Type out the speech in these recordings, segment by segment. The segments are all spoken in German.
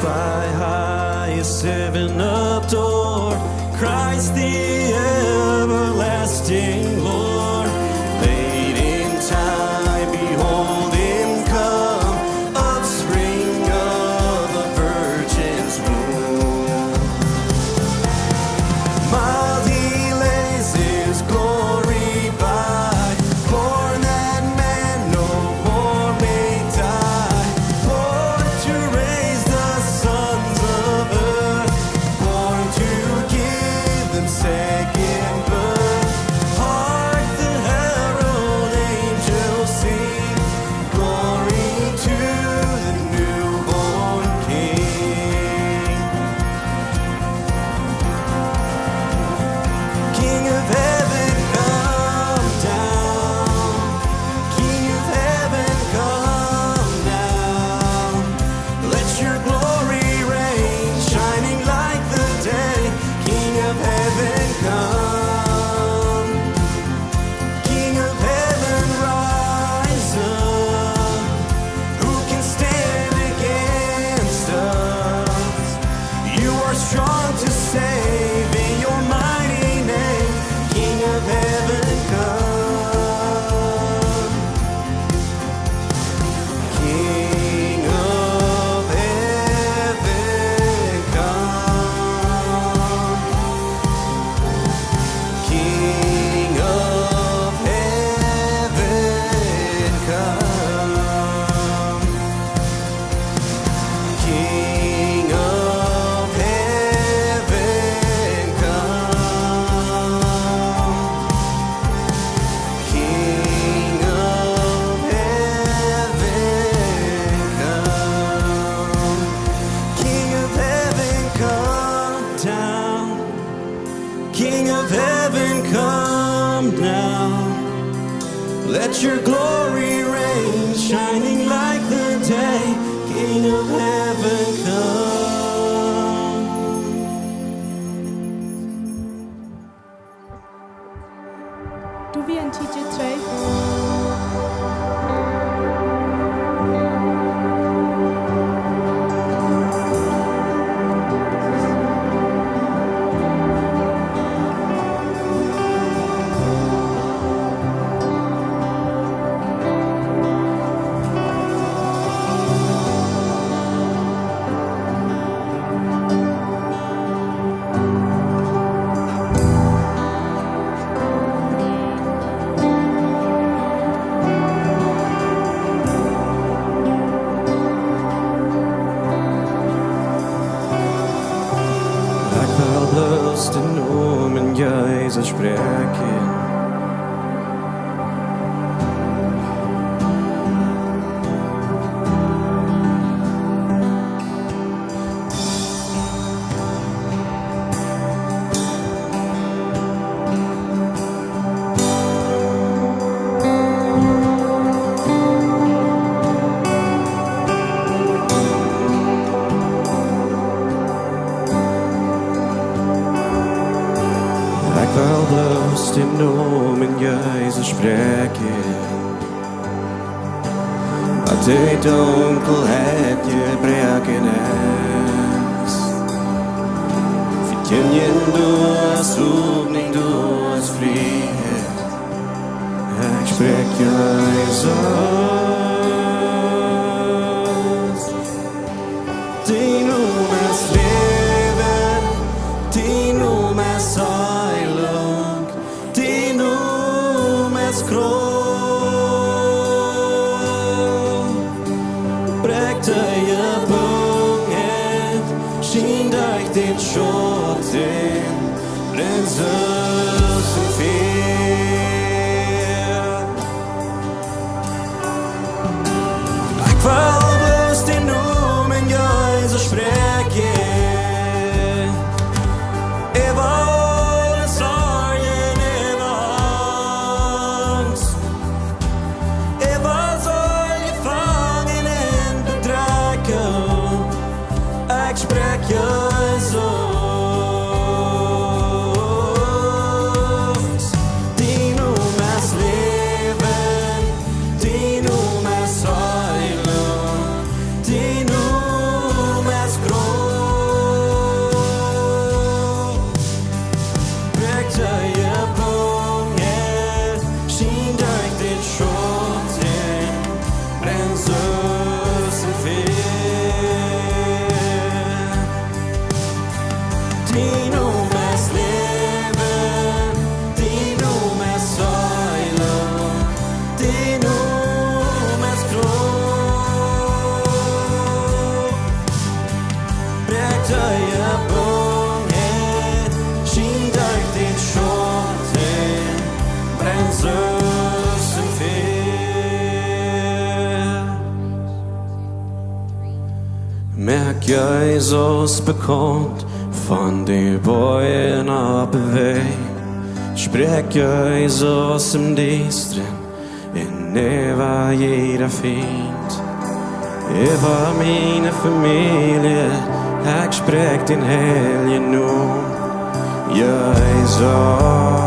by highest heaven adored, Christ the everlasting Lord. Late in time, behold him come, offspring of a virgin's womb. Mild he lays his glory by, born that man no more may die, born to raise the sons of earth, born to give them second birth. Hark the herald angels sing, glory to the newborn King. King of heaven, come down. King of heaven, come down. Let your glory reign, shining like the day. King of heaven, come. King of heaven, rise up. Who can stand against us? You are strong to save in your mighty name. King of heaven, come. King of heaven, come. King of heaven, come. King of heaven, come. King of heaven, come. King of heaven, come down. King of heaven, come down. Let your glory reign, shining like the day. King of heaven, come. Du vil en TJ3. Jeg kveldløste nå, men jeg så spreken. Jeg kveldløste nå, men jeg så spreken. At det dunkelhet jeg brekenes. Fortjenjen duas åpning, duas frihet. Jeg spreker Jesus. Din ord er sleven, din ord er sejlung, din ord er skrå. Bræk dig af bunget, skin dig din skjorten, renses en fer. Jeg kvaldes din nu, men jeg så spreker. Evan sorgen, evans. Evans oljefangen en bedrager. Jeg spreker så. Merk Jesus bekommt von de bojen op väg. Sprek Jesus som distren en eva gira fint. Eva mine familie, jag sprek din helge nu. Jesus.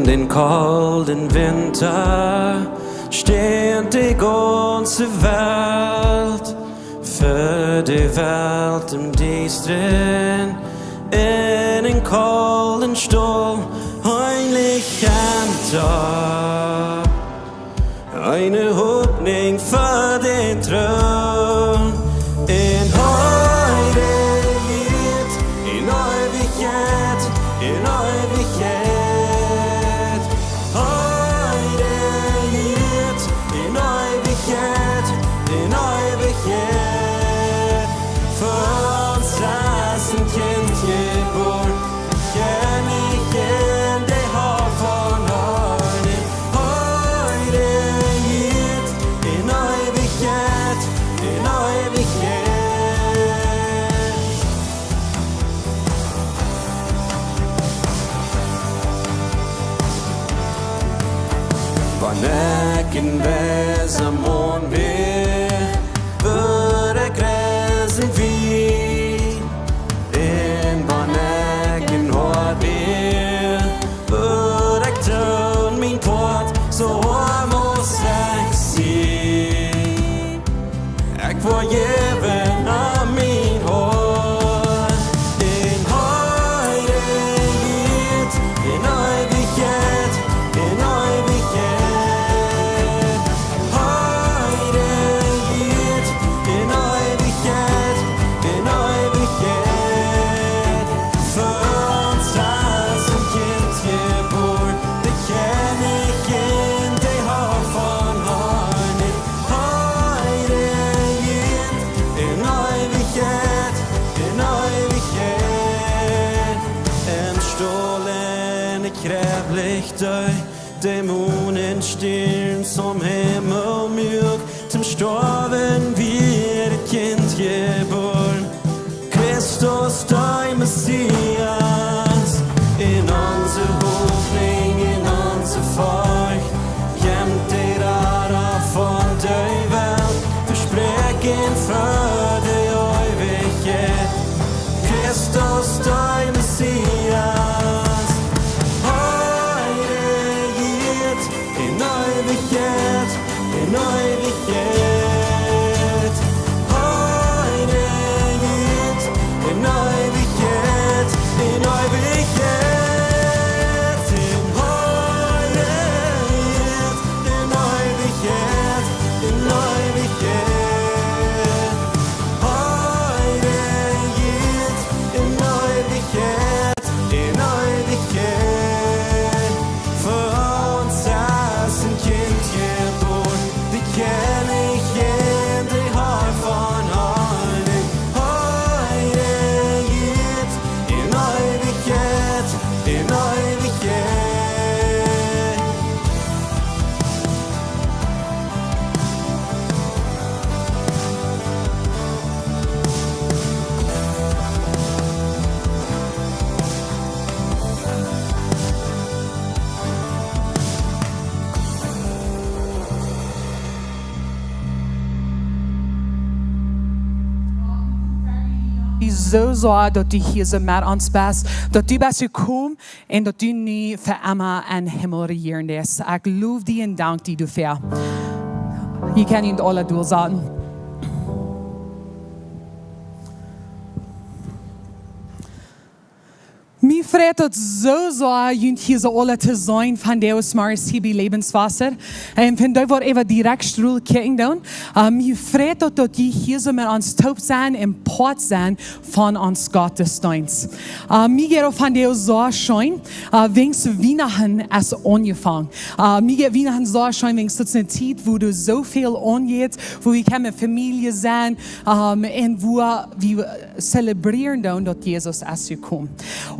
Den kalden Winter steht die ganze Welt für die Welt im Distrin in den kalten Stall heimlich Tag eine Hoffnung für den Thron in Heiligkeit, in Ewigkeit, in Ewigkeit. Vanäken väsamon vi Vöre gräsen vi En vanäken har vi Vöre tön min port Så må sexy Jag får gäven av min hår En höjdighet En evighet En evighet Dämonen stillen som himmelmjuk Zum Storven wird ett Kind geboren Christus, dein Messias In unsere Hoffnung, in unser Volk Jämt der Ara von der Welt Versprechen für die Ewigkeit Christus, dein Messias In Ewigkeit, in evighet. So sehr, dat du hier so met ons bent, dat du best gekomen en dat du nu voor immer en hemel regieren is. Ik loof die en dank die du voor. Je kan niet alle doel zeggen. Mir freut het so sehr, junt hier so alle te zijn van Deus Mars hier bij Lebenswasser. En van daar wordt even direct stroel kijken doen. Mir freut het dat je hier so met ons taub zijn en pot zijn van ons Gottesdienst. Mir geht van Deus so schön, wings Weihnachten es angefangen. Mir geht Weihnachten so schön, wings das eine Zeit, wo du so viel angeht, wo wir können Familie sein, und wo wir celebrieren doen dat Jesus es gekommen.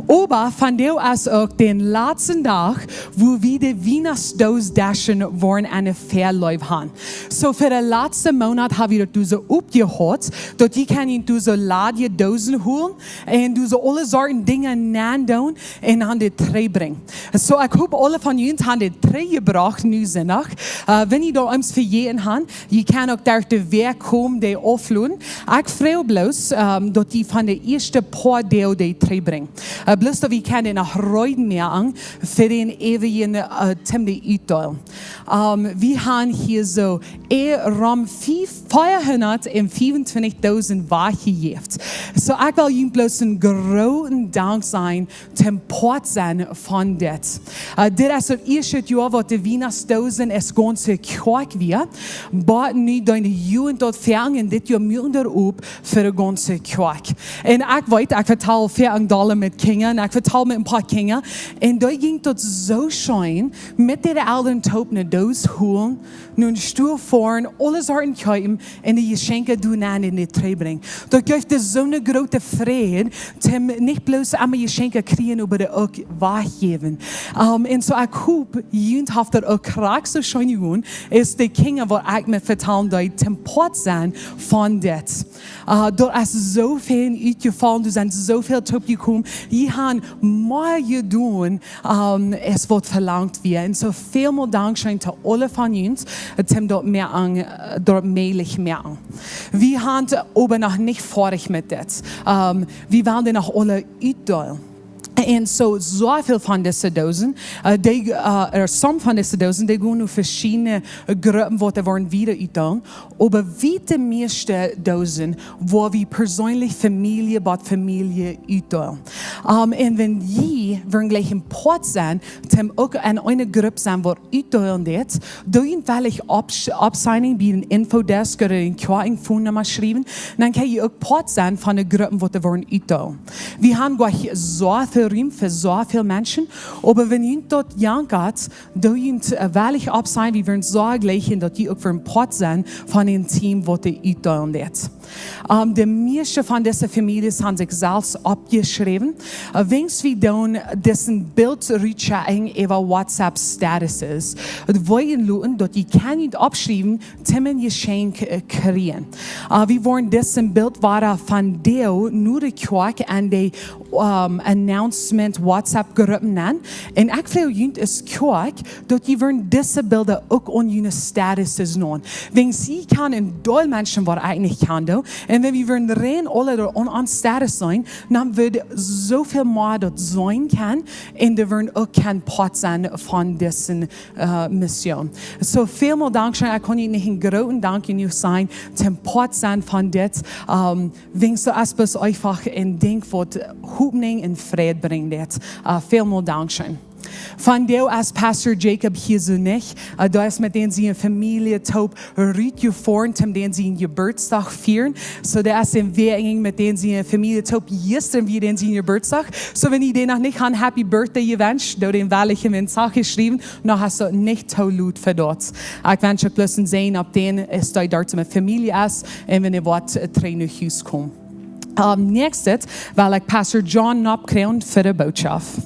Aber von der aus auch den letzten Tag, wo wir die Weihnachtsdoos dashen wollen, eine Verlauf haben. So für den letzten Monat haben wir das so aufgehört, dass ich kann du so ladje Dosen holen und du so alle Sorten Dinge nandoen und an die Tray bringen. So ich hoffe, alle von uns haben die Tray gebracht, nu Sonntag. Wenn ihr da uns für jeden habt, ihr kann auch durch den Weg kommen, die aufladen. Ich freue bloß, dass die von der ersten paar Deel die Tray bringen. Bloß dat we kunnen nog reuden maken voor den ewigen Tim de uitdeel. We gaan hier zo ram 425.000 weggegeven. So ik wil jullie bloß een grote dank zijn ten port zijn van dit. Dit is het eerste jaar wat de Weihnachtsdozen is ganze kerk weer. Maar nu deine Jugend tot verhangen dit jaar meer erop voor de ganze kerk. En ik weet, ik vertel $40 met kinderen. Ik vertel met een paar kinderen. En daar ging het zo schön. Met de ouderen top naar doos holen. Nu een stoel voor. Alles harten kijken. En de geschenken doen aan in de tray brengen. Dat geeft de zo'n grote vrede. Tem niet bloos aan mijn geschenken krijgen. Maar de ook weggeven. En zo ik hoop. Jullie heeft dat ook graag zo schön gedaan. Is de kinderen wat ik me vertellen. Dat ten pot zijn van dit. Er is zoveel uitgevallen. Er zijn zoveel top gekomen. Je gaan maar doen, es wordt verlangt weer. En zo veel meer dankzij te alle van ons, tem dort meer aan, dort meelig meer aan. We gaan ober nog niet vorig met dit. We willen nog alle uitdelen. En zoveel van deze dozen, sommige van deze dozen, die gaan nu verschillende groepen worden weer uitdelen. Maar wie de meeste dozen, waar we persoonlijk familie bij familie uitdelen. En wenn je gleich im pot zijn, tem ook een groep zijn waar uitdelen dit, doe je wellicht opzijning bij een infodesk of een kwartingfoonnummer schrijven, dan kan je ook pot zijn van de groepen wat er worden uitdelen. We hebben gleich zoveel Raum für so viele Menschen. Aber wenn ihr dort jankert, da ihr wellig ab sein, wie wir uns so gleichen, dass die auch für ein Pot sind von dem Team, was die uitdelen dit. De meeste van deze families haben sich selbst abgeschrieben. Wens wie doen dessen Bildreaching über WhatsApp statuses. Het wollen luten, dat je kan niet abschrijven, timmen je schenk kriegen. We worden dessen Bild waren van deel, nu de kerk en de announcement WhatsApp groepen aan. En ik vraag jullie als kerk, dat je worden deze beelden ook on jullie statuses doen. Wens je kan een dol mensen wat eigenlijk kan doen. En wenn wir rein alle on ons status zijn, dan wird zoveel meer dat zijn kan en er werden ook kan pot zijn van deze mission. So veel meer dankzij, ik kan je niet een grote dank in u zijn, ten pot zijn van dit. Wens zo als einfach en denk wat hoopning en vrede brengt dit. Veel meer dankzij. Van deel als Pastor Jacob hier zo niet. Da is met den sie een familie taub riet je voor, tem den sie een Geburtstag vieren. So da is een weerging met den sie een familie taub gisteren wie den sie een Geburtstag. So wenn ihr den noch nicht an Happy Birthday gewünscht, da den welche Mensag geschrieben, noch hast du nicht so laut für dort. Ich wünsche euch bloß sehen, ob den ist da dort mit Familie ist, und wenn ihr wollt, trainen nach Hause kommen. Nächstes, weil ich Pastor John abkriegen für die Botschaft.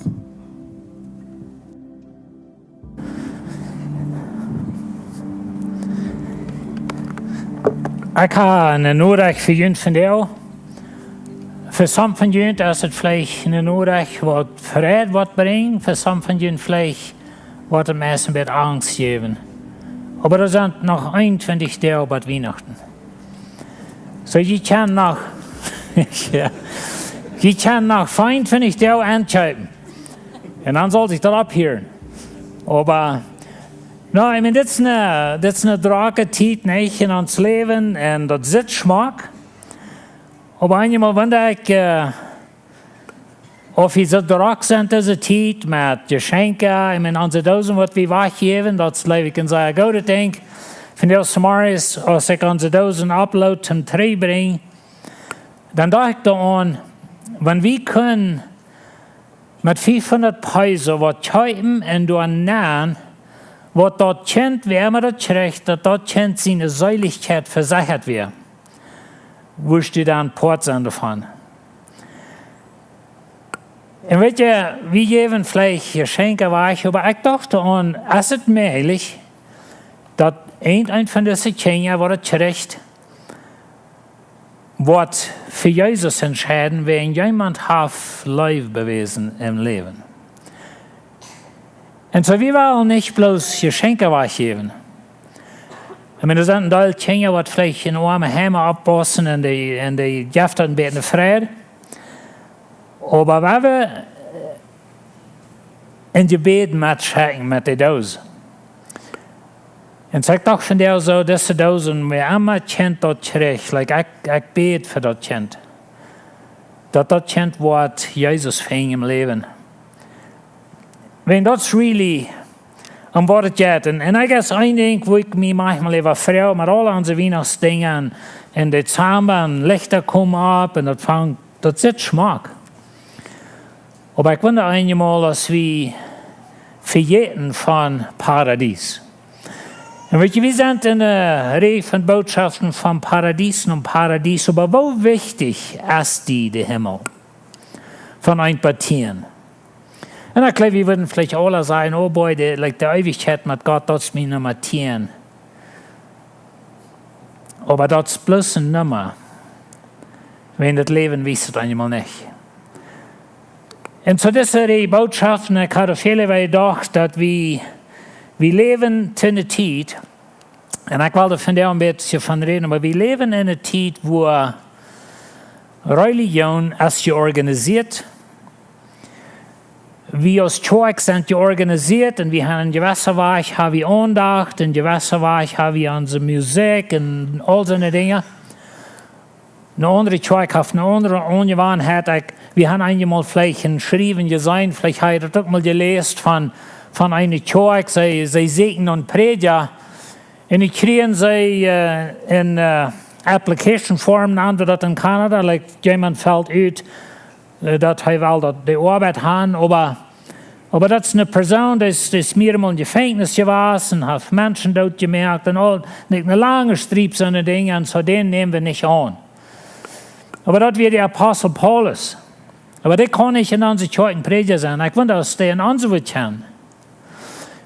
Ik heb een nodig voor jullie van jou. Voor sommigen van jullie is het vielleicht een nodig wat vrede wat brengt. Voor sommigen van jullie vielleicht wat het meest een beetje angst geven. Maar er zijn nog 21 dagen bij Weihnachten. So je kan nog, ja, je kan nog 25 dagen aanschuiven. En dan zal ik dat ophoren. Maar nou, ik meine, dit is een drake tijd niet in ons leven en dat zit smaak. Maar eenmaal wonder ik of je zo druk zijn deze tijd met geschenken. Ik meine, onze dozen wat we weggeven, dat is leuk. Ik kan zeggen, goede denk. Van de Samaris, als ik onze dozen upload zum Tree breng, dan dacht ik aan, wanneer we kunnen met 500 peso wat kijken en doen naam, wat dat kent, wie immer dat krijgt, dat kent zijn Seiligkeit verzekerd wird. Wist je dan poort zijn davon? En weet je, we geven vielleicht geschenken weg, maar ik dacht aan, is het mogelijk, dat een van deze kinderen wordt krijgt, wat voor Jezus entscheiden, wenn jemand heeft lief bewezen im Leben. En so, wir wollen nicht bloß Geschenke weggeven. Ich meine, er sind ein Teil Kinder, die vielleicht in arme Heime abpassen und die geeft ein bisschen Frieden. Aber wenn wir in Gebet mitschrecken mit den Dosen, und ik dacht van jou zo, deze dozen, wie immer Kind dat krijgt, like ik bid voor dat kind. Dat kind wordt Jezus ving im Leben. Wenn das really am wat het gaat. En ik guess een ding wo ik me manchmal even vrouw met alle onze Weihnachtsdingen en Dezember en Lichter komen op en dat zit smaak. Maar ik wonder eenmaal als we vergeten van Paradies. En weet je, we zijn in de rij van boodschappen van Paradies en Paradies, maar hoe wichtig is die de Himmel van een partien? En ik glaube, we würden vielleicht alle sagen, oh boy, de Ewigkeit mit Gott, das ist mir Nummer 10. Aber das ist bloß ein Nummer, wenn das Leben wisst es einmal nicht. Und so diese Botschaften, ich hatte viele gedacht, dass wir leben in einer Zeit, und ich wollte von der ein bisschen von reden, aber wir leben in einer Zeit, wo Religion ist organisiert. Wir als Kirche sind organisiert und wir haben in gewisser Weise haben wir Andacht, in gewisser Weise haben wir unsere Musik und all solche Dinge. Eine andere Kirche hat eine andere Angewohnheit. Wir haben einmal vielleicht ein Schreiben gesehen, vielleicht habt ihr das auch mal gelesen von einer Kirche, sie segnen und predigen. Und die kriegen sie in Application Form, nennen wir das in Kanada, like jemand fällt aus, dat hij wel die Arbeit haben, aber das ist eine Person, die ist mehrmals in Gefängnis gewesen und hat Menschen dort gemerkt und all, nicht eine lange Strieb so eine Dinge, und so den nehmen wir nicht an. Aber das wird der Apostel Paulus. Aber der kann nicht in unsere Kirchen Prediger sein. Ich wundere, dass der in unsere kann.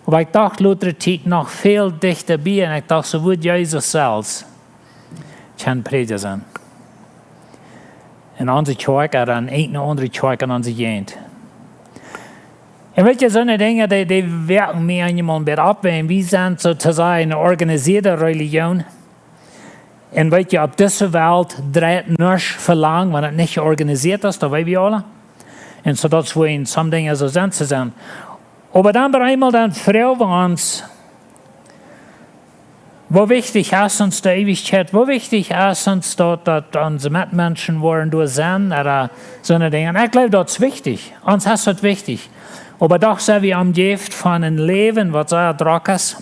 Aber ich dachte, Luther tiegt noch viel dichter bei, und ich dachte, so wird Jesus selbst kann Prediger sein. In onze kerk er een andere kerk in onze gegend. En weet je, zo'n dingen die werken meer eenmaal bij op. En we zijn sozusagen een organiseerde religion. En weet je, op deze wereld draait niets verlangen, wanneer het niet georganiseerd is, dat weten we alle. En zo dat we in sommige dingen zo zijn. Maar dan bij eenmaal dan vragen we ons, wo wichtig ist uns die Ewigkeit, wo wichtig ist uns dass unsere Mitmenschen wollen durch sein, oder so eine Dinge. Und ich glaube, das ist wichtig. Uns ist das wichtig. Aber doch sind wir umgeben von einem Leben, was sehr trocken ist.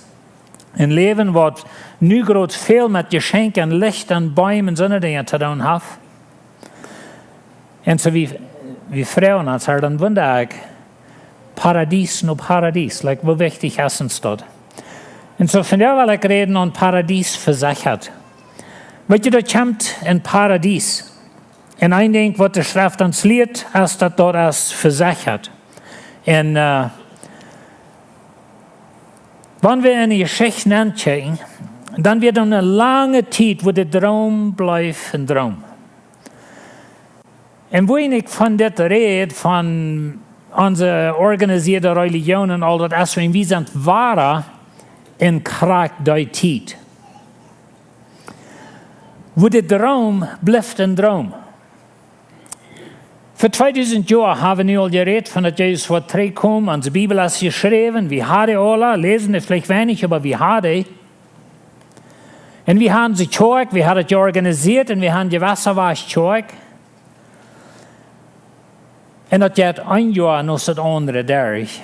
Ein Leben, was nu gerade viel mit Geschenken, Licht und Bäumen und so eine Dinge zu tun hat. Und so wie Frauen uns dann wundere ich, Paradies nur Paradies, like, wo wichtig ist uns das? Und so von der will ich reden an Paradies versichert. Weet je, dat komt in Paradies. En een ding wat de schrift ons leert, is dat dat is versichert. En wanneer we in de Geschichte aankijken, dann wird eine lange Zeit, wo der Traum bleibt ein Traum. Und wo ich von der rede, von unserer organisierten Religion und all das, wir sind wahrer in Krieg der Zeit. Wo der Traum bleibt ein Traum. Für 2000 Jahre haben wir al geredet von dat Jesus wat terugkomt. Onze Bibel is geschreven. Wir haben alle, lesen wir vielleicht wenig, aber wir haben. Und wir haben sie Kirche, wir haben es organisiert und wir haben die Wasserwasch-Kirche. Und das geht ein Jahr nach das andere durch.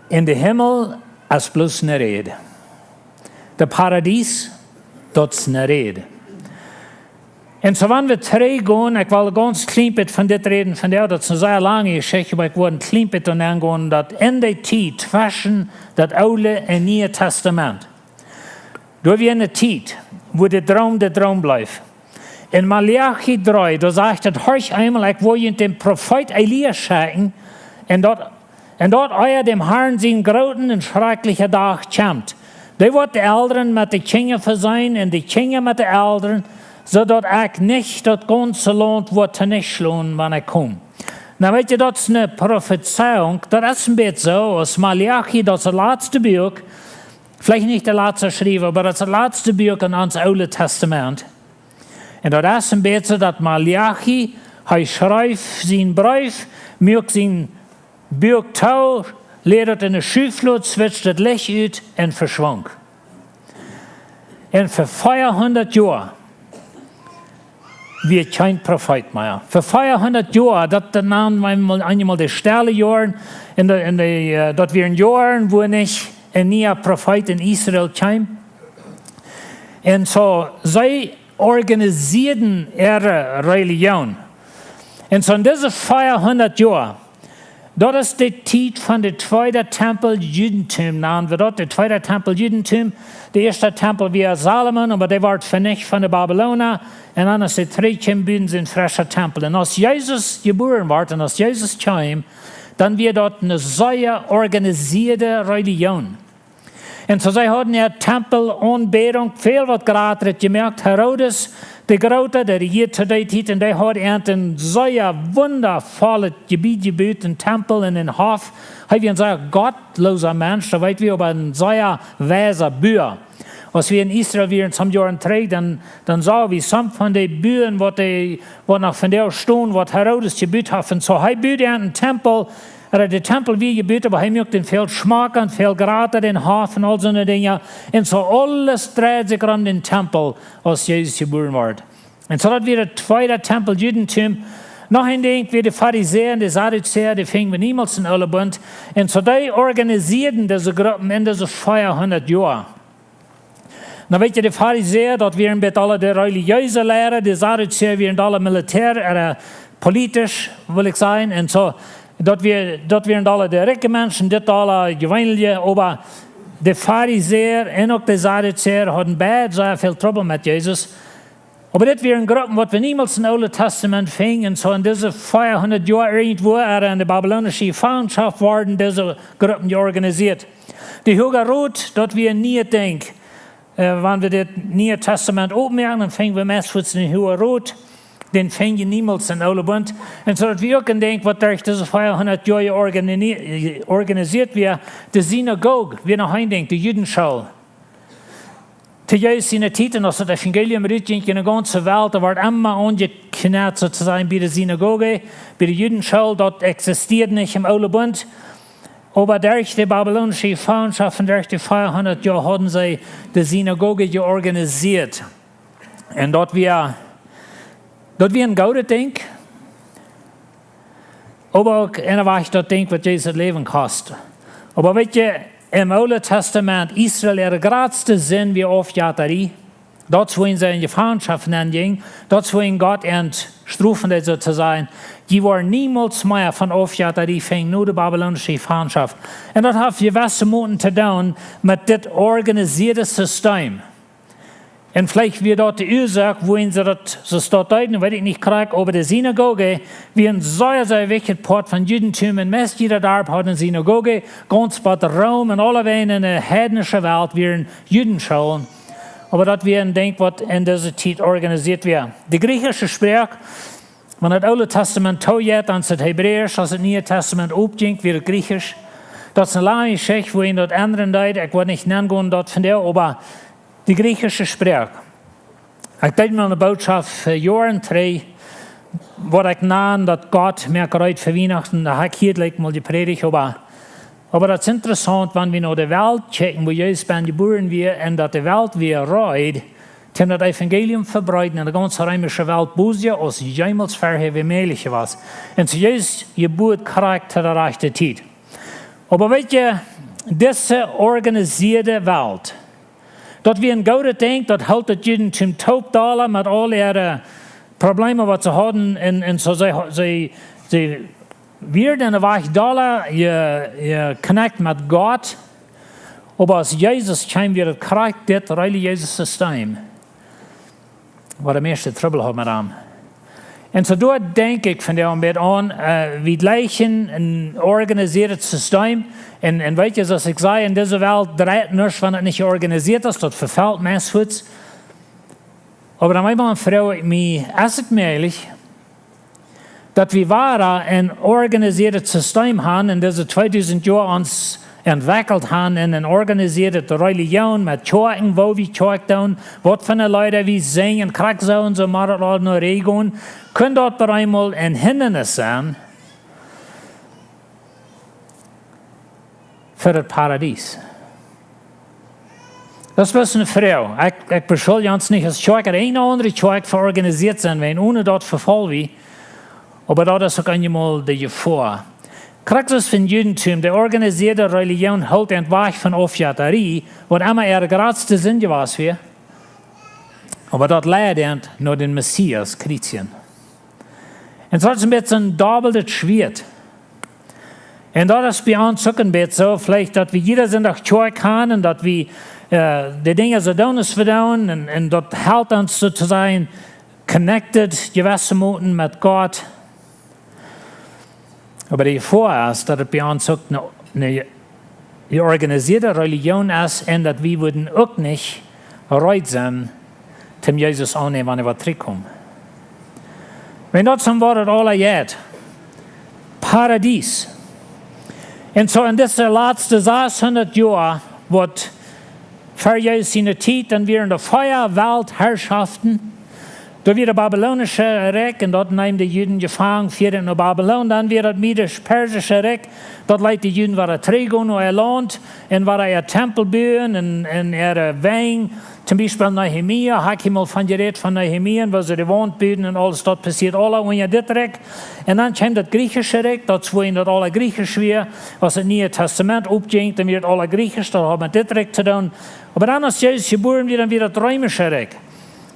In de Himmel ist bloß eine Rede. Der Paradies, dat is eine Rede. En so wenn wir teruggehen, ich will ganz klein bisschen von dit reden, von der, das ist eine sehr lange Geschichte, aber ich will ein klein bisschen angehen, dass in der Zeit zwischen das Alte und Neue Testament, da wir eine Zeit, wo der Traum bleibt. In Malachi 3, da sagt es, hörch einmal, ich will den Prophet Elia schicken, und dort euer dem Herrn sein großen und schrecklichen Tag kommt. Die wird die Älteren mit den Kindern versehen und die Kinder mit den Älteren, zodat ik niet dat ganze land wordt neergeslagen wanneer ik kom. Nou weet je, dat is een Prophezeiung, dat is een beetje zo, als Malachi, dat is het laatste boek, vielleicht nicht der laatste schrijven, aber dat is het laatste boek in ons Oude Testament. En dat is een beetje dat Malachi, hij schrijft zijn brief, maakt zijn boek touw, leert het in een schuifvloed, switcht het licht uit en verschwindt. En voor 400 jaar, wie kein Prophet mehr. Für 400 Jahre, das nahmen wir einmal die Sterlejahren, dort wir in Jahren, wo nicht ein neuer Prophet in Israel kam. Und so, sie organisierten ihre Religion. Und so in diesen 400 Jahren, das ist die Zeit von dem zweiten Tempel Judentum, nennen wir dort, der zweite Tempel Judentum. Der erste Tempel war Salomon, aber der wurde vernichtet von den Babylonern. Und dann ist der dritte sind frische Tempel. Und als Jesus geboren wurde und als Jesus kam, dann wird dort eine sehr organisierte Religion. Und so sie hatten ja Tempelanbetung, viel was gerade gemerkt. Herodes, der Grote, der regiert zu der Zeit, und der hat ein sehr wundervolles Gebiet gebaut, ein Tempel in den Hof. Er war ein sehr gottloser Mensch, da weit wir aber ein sehr weiser Bühr. Als wir in Israel waren, zum Jahr dann sahen wir, some von den Bühren, was noch von der stehen, was Herodes gebaut hat. Und so, er baut einen Tempel, der Tempel wie gebaut, aber er möchte viel Geschmack und viel Grater, den Hof und all so eine Dinge. Und so alles dreht sich um den Tempel, als Jesus geboren wurde. Und so hat wir der zweite Tempel Judentum. Noch ein Ding, wie die Pharisäer und die Sadduzäer, die fingen wir niemals in alle Bund. Und so die organisierten diese Gruppen in diese 400 Jahre. Na weet je, die Pharisäer, dat waren met alle de religieuze leren, die Sadduzäer waren alle militair, politisch, wil ik zeggen. En zo, dat waren alle de rijke mensen, dit alle gewöhnliche, aber die Pharisäer en ook de Sadduzäer hadden beide sehr veel trouble met Jezus. Aber das waren Gruppen, die wir niemals im Alten Testament fingen. So in diese 400 Jahre irgendwo in der babylonische Gefangenschaft wurden diese Gruppen organisiert. Die Hoge Rot, dort wir nie denken. Wenn wir das Neue Testament aufmerken, dann fingen wir meistens den Hohen Rot, den fingen wir niemals in Alten Bund. Und so dass wir auch denken, was durch diese 400 Jahre organisiert wird, die Synagoge, wir noch eindenken, die Judenschule. Zu Jesus in der Zeit, als das Evangelium rütging in der ganzen Welt, da wird immer angeknallt sozusagen bei der Synagoge, bei der Judenschule, dort existiert nicht im Alten Bund. Aber durch die babylonische Gefangenschaft und durch die 400 Jahre haben sie die Synagoge organisiert. Und dort wir ein gutes Ding. Aber auch eine Weise dort Ding, was Jesus Leben kostet. Aber weißt du, im Alten Testament, Israel, ihre größte Sinn wie Aufjährung. Dort, wo sie in Gefangenschaft gingen, dort, wo Gott entstrufen sozusagen, die waren niemals mehr von Aufjährung, fing nur die babylonische Gefangenschaft. Und das hat gewisse Monate zu tun mit dem organisierten System. Und vielleicht wird dort die Ursache, wohin sie das so dort deuten, weiß ich nicht, krieg, aber die Synagoge, wie ein sehr wichtiger Part von Judentum, und meist jeder da hat eine Synagoge, ganz bei Rom und alle Wegen in der heidnischen Welt, wie ein Judenschulen. Aber das wir ein Denk, was in dieser Zeit organisiert wird. Die griechische Sprache, wenn das Alte Testament taugt, dann ist das Hebräisch, als das Neue Testament aufgingt, wird Griechisch. Das ist eine lange Geschichte, wo in dort anderen Zeit, ich will nicht nennen, dort von der, aber die griechische Sprache. Ich denke mir eine Botschaft für Jahren 3, wo ich nahe, dass Gott mehr gereut für Weihnachten, da habe ich hier mal die Predigt, aber das ist interessant, wenn wir nach der Welt checken, wo Jesus bei den geboren wird, und dass die Welt wir reut, dem das Evangelium verbreiten in der ganzen römischen Welt, Busia aus jemals vorher wie möglich was. Und zu Jesus Geburt kriegt der rechte Zeit. Aber weißt du, diese organisierte Welt, dat wir ein Gott denkt, dat hält das Judentum taub da mit all ihren Problemen, was sie haben, und so sie werden eine Weich da, ihr connect mit Gott, aber als Jesus kam, wird kriegt das religiöse System, was der meiste Trouble hat mit ihm. Und so dort denke ich von der Arbeit an, wie gleichen ein organisiertes System. Und weißt du, was ich sage, in dieser Welt dreht nichts, wenn es nicht organisiert ist, das verfällt meistens. Aber dann einmal frage ich mich, ist es möglich, dass wir ein organisiertes System haben, in diese 2000 Jahren uns entwickelt haben, in eine organisierte Religion mit Kirchen, wo wir Kirchen tun, was für Leute wir singen, krieg so und so, machen das nur Regeln, können dort bei einmal ein Hindernis sein für das Paradies. Das ist eine Frau. Ich beschuldige uns nicht als Kirche, eine andere Kirche verorganisiert sein, wenn ohne dort verfolgt wird. Aber das ist auch einmal die Gefahr. Christus von Judentum, die organisierte Religion, hält den Weg von Aufjäterie, was immer ihre größte Sünde war. Aber das leidet nur den Messias, Christen. Und so ist es ein bisschen ein doppeltes Schwert. Und das ist bei uns auch ein bisschen so, vielleicht, dass wir jeder sind auch Kirche haben und dass wir die Dinge so tun, es verdauen und das hält uns sozusagen connected, gewisse Minuten mit Gott. Aber die Gefahr ist, dass es bei uns auch eine organisierte Religion ist und dass wir würden auch nicht bereit sein, zum Jesus annehmen, wenn er zurückkommt. Wenn das zum Wort alle geht, Paradies. Und so in diesen letzten 600 Jahren wird für Jesus seine Zeit, dann während der Feuerweltherrschaften, da wird der babylonische Reich, und dort nehmen die Juden gefangen, führen nach Babylon. Dann wird das medisch-persische Reich, dort leiten die Juden, was trägen und ihr Land, und was ihr Tempel bauen, und ihre Wein. Zum Beispiel Nehemia, habe ich mal von geredet von Nehemia, wo sie die Wand bauen und alles dort passiert, alle und ja das Reich. Und dann kommt das griechische Reich, dort wo das alle griechisch wird, was das Neue Testament aufging, dann wird alle griechisch, da haben wir das Reich zu tun. Aber dann, als Jesus geboren wird, dann wird das römische Reich.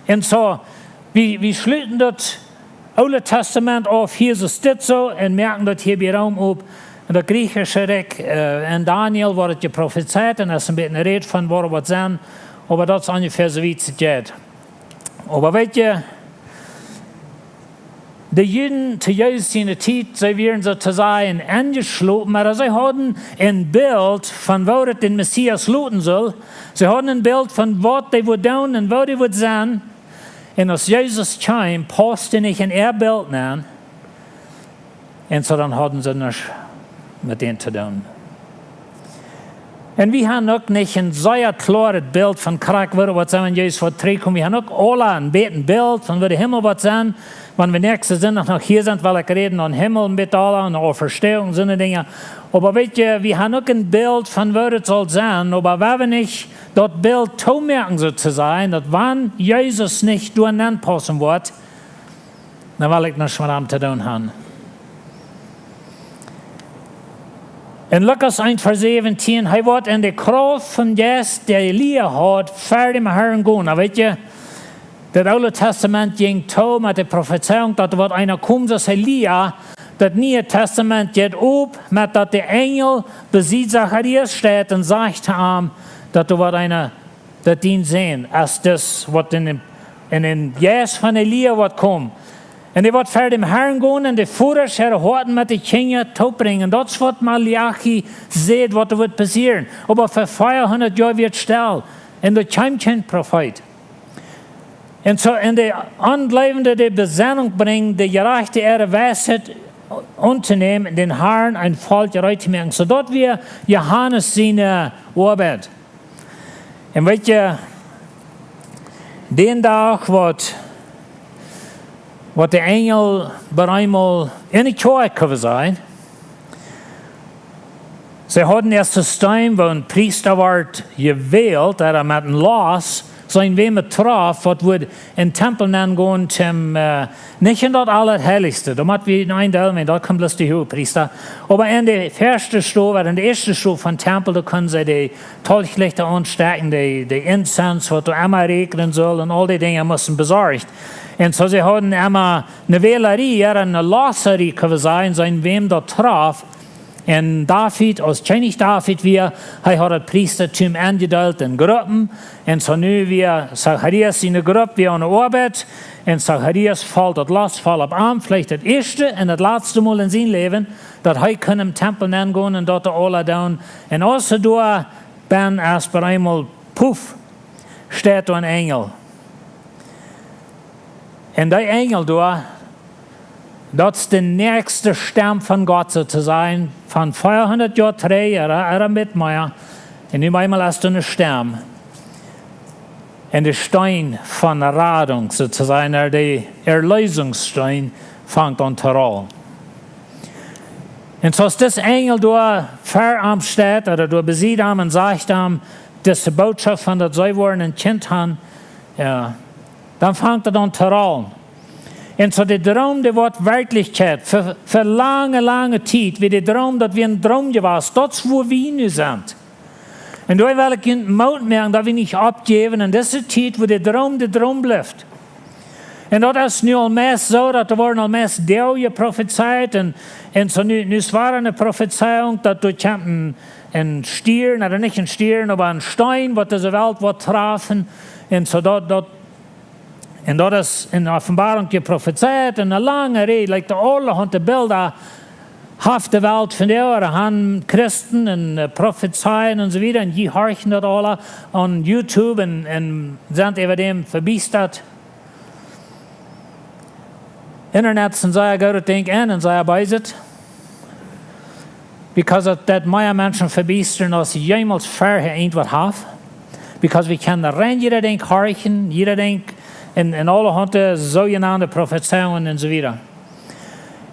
Und so, wir schließen das Alte Testament auf, hier ist das so, und merken das hier bei Raum auf. Und das griechische Reich, in Daniel wurde es prophezeit, und das ist ein bisschen eine Rede von, wo was sein, aber das ist ungefähr so wie es geht. Aber weißt du, die Juden zu Jesus seiner Zeit, sie werden sozusagen angeschlossen, aber sie haben ein Bild von, wo das den Messias luten soll. Sie haben ein Bild von, was die wird tun und wo die wird sein. Und als Jesus kam, passte nicht in ihr Bild an. Und so dann hatten sie nichts mit denen zu tun. Und wir haben auch nicht ein sehr klares Bild von Krieg, was sein, Jesus wird zurückkommen. Wir haben auch alle ein Bild von, wo der Himmel wird sein. Wenn wir nächste sind, noch hier sind, weil ich reden an Himmel mit allen, und Verstehung, so eine Dinge. Aber weißt du, wir haben auch ein Bild von, wo es soll sein. Aber wenn wir nicht das Bild zumerken, sozusagen, dass wenn Jesus nicht durcheinander passen wird, dann will ich nicht mit ihm zu tun haben. In Lukas 1, Vers 17, er wird in der Kraft von Jesus, der Elia hat, fertig mit Herrn gehen. Weißt du, das Alte Testament ging to mit der Prophezeiung, dass wird einer kommen, das Elia. Das Neue Testament geht auf, mit dass der Engel besieht Zacharias steht und sagt ihm, dass wird einer dat die sehen, als das, wat in den Jas van Elia wat komt. En die wordt voor de Herren gaan en de voeders haar horten met de kinderen toebrengen. Dat is wat Malachi zegt, wat er wordt passeren. Maar voor 400 jaar wird stil. En dat komt geen profeet. En zo in de aanblijvende de bezinnung brengen, de gerechte Erde wijsheid unternehmen, den Herrn ein Volk eruit te maken. Zodat wir Johannes zijn arbeid. En weet je, den dag wat de engel bereimal in de kerk kunnen zijn. Ze hadden eerst een stem waar een priester werd gewählt, dat met een los zijn we met traf, wat we in tempel gaan zum, niet in dat allerheiligste, da moeten we een deel mee, dat komt bloß de hoge priester. Maar in de eerste stoel, in de eerste stoel van tempel, da kunnen ze de tolchlichter aansteken, de incense, wat er immer regnen soll, en al die dingen moesten bezorgd. En zo ze hadden immer een wählerie, een losserie, kunnen we zeggen, zijn wem dat traf. En David, als König David weer, hij had het priestertum aangedeeld in groepen. En zo nu weer Zacharias in de groep weer aan de arbeid. En Zacharias valt het last, valt op aan, vielleicht het eerste en het laatste mal in zijn leven, dat hij kan im tempel gaan en dat alle doen. En als ze door ben, als bij eenmaal, poef, staat er een engel. En die engel door, dat is de nächste stem van God zo te zijn. Van 400 jaar terug, er met mij. En nu eenmaal als er een stem. En de stein van de radung, zo te zijn, de erlösungsstein, vangt aan te rollen. En zoals deze engel door ver am staat, of door beziet am en zegt am, deze boodschap van dat zij worden een kind hebben, ja, dan vangt het aan te rollen. En zo de droom, die wordt werkelijkheid. Voor lange tijd, wie de droom, dat we een droomje was, dat is waar we nu zijn. En daar wil ik een moed merken, dat we niet opgeven in deze tijd, waar de droom blijft. En dat is nu al meest zo, dat er worden al meest deel prophezeit. En zo nu zwaar een profetieung, dat er komt een stier, nou niet een stier, maar een stein, wat deze wereld wordt treffen. En zo en dat is in de openbaring geprofeteerd en een lange reden, like de oorlog de beelden half de wereld van de jaren, han christen en profetieën en zo verder, en die horchen dat alle on YouTube en zijn over dem verbiesterd. Internet zijn zij goed denk in en zij bij zit. Because dat meer mensen verbiesteren als je jemals verder eind wat heeft. Because we kunnen rein jeder denk horchen, jeder denk en alle handen zogenaamde profetieën en zo verder.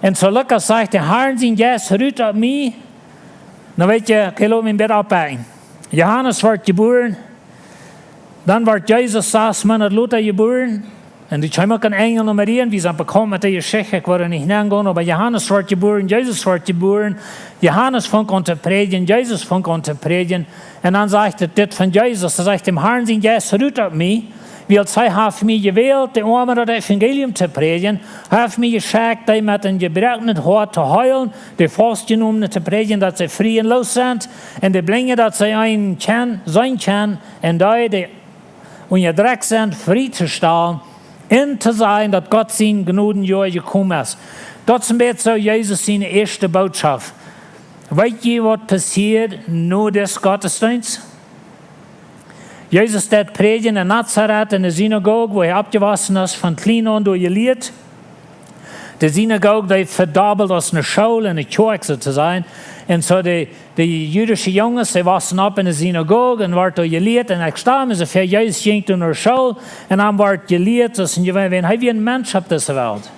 En zo Lucas zegt, de Herren zijn jes ruut op mij. Dan weet je, ik wil mijn bed oppakken. Johannes wordt geboren. Dan wordt Jezus 6 maanden later geboren. En die kwam ook een engel naar Maria. Wie zijn bekomen met die geschichte, ik word er niet nagaan. Maar Johannes wordt geboren, Jezus wordt geboren. Johannes vond aan te predigen, Jezus vond aan te predigen. En dan zegt het dit van Jezus. Hij zegt, de Herren zijn jes ruut op mij. Weil zij heeft mij gewählt, de armen het evangelium te predigen, heeft mij geschickt, die met een gebroken hart te huilen, de vastgenomen te predigen, dat ze vrij en los zijn, en de brengen dat ze een zijn kan, en die onderdrukt zijn, vrij te stellen, en te zijn dat God zijn genodenjaar gekomen is. Dat is een beetje zo Jezus zijn eerste boodschap. Weet je wat passiert na des Gottesdienst? Jezus staat predigen in Nazareth in de synagoge, waar hij opgewassen is van klein aan door geleerd. De synagoge die verdobbeld als een school en een kerk zo te zijn. En zo de Jüdische jongens, die wassen op in de synagoge en wordt door geleerd. En ik sta me zo ver, Jezus ging toen naar school en dan wordt geleerd. Dus hij wie een mens op deze wereld.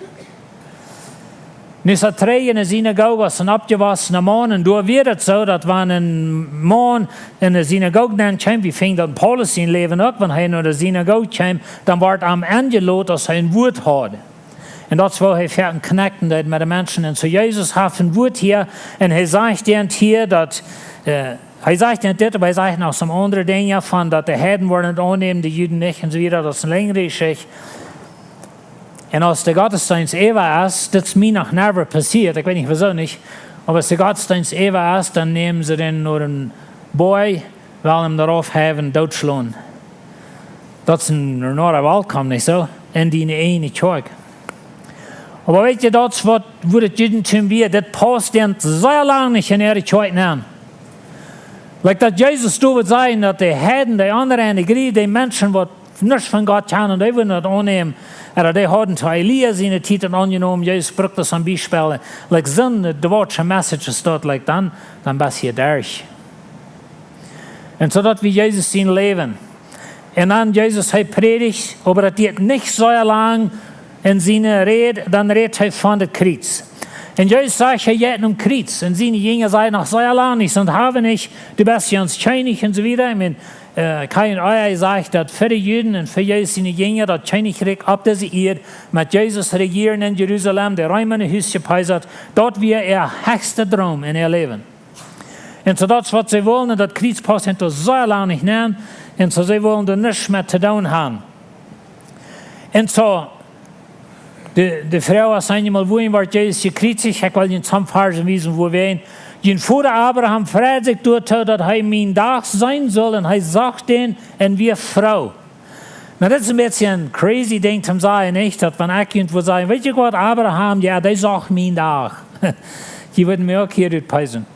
Nu zat drie in de synagoge als een opgewassene man. En door werd het zo dat wanneer een man in de synagoge dan kwam, wie ving dat Paulus zijn leven ook, wanneer hij naar de synagoge kwam, dan wordt hem aangeloot als hij een woord had. En dat is waar hij verder connecten deed met de mensen. En zo Jezus heeft een woord hier en hij zegt hier dat, hij zegt niet dit, maar hij zegt nog some andere dingen van dat de Heiden worden het aannemen, de Juden niet en zo weer, dat is een längere geschichte. En als de Gottesdienst eeuwig is, dat is mij nog never passiert, ik weet niet wieso niet, aber als de Gottesdienst eeuwig is, dan nemen ze den naar een boy, willen hem darauf hebben, doodslaan. Dat ze naar de wal kwam, niet zo. En die ene kerk. Aber weet je, dat is wat het judentum weer. Dat past dan zeer lang niet in de kerk aan. Like dat Jezus toen zei dat de heiden, de anderen en de Grieken, die mensen wat niks van God kennen, die willen dat aannemen. En die hadden toen Elias in de titel aangenomen. Jezus sprak dat aan bijspelen. Like zin, de woordse message staat, like dan ben je daar. En zodat we Jezus zien leven. En dan Jezus hij predigt, maar het duurt niet zo lang in zijn rede, dan redt hij van de kriets. En Jezus sagt, hij gaat om kriets. En zijn jingen zeiden nog zo lang niet, und haben nicht, du bist uns scheinig und so weiter. Ich meine, kein Eier sagt, dass für die Juden und für Jesus seine Jünger das Königreich ab dieser Erde mit Jesus regieren in Jerusalem, der Räume Hüs gepeisert, dort wir ihr höchster Traum in ihr Leben. Und so das, was sie wollen, das Krieg passt hinter so lange nicht nehmen, und so sie wollen da nichts mehr zu tun haben. Und so, die Frau hat einmal, wohin war Jesus gekriegt, ich will Ihnen zum Versen wiesen, wo wir ihn. Jen Vater Abraham freut sich dort, dass er mein Tag sein soll, und er sagt den, und wir Frau. Na, das ist ein bisschen ein crazy Ding zu sagen, nicht? Dass wenn ich irgendwo sagen, weißt du was, Abraham, ja, der sagt mein Tag. Die würden mir auch hier dort peisen.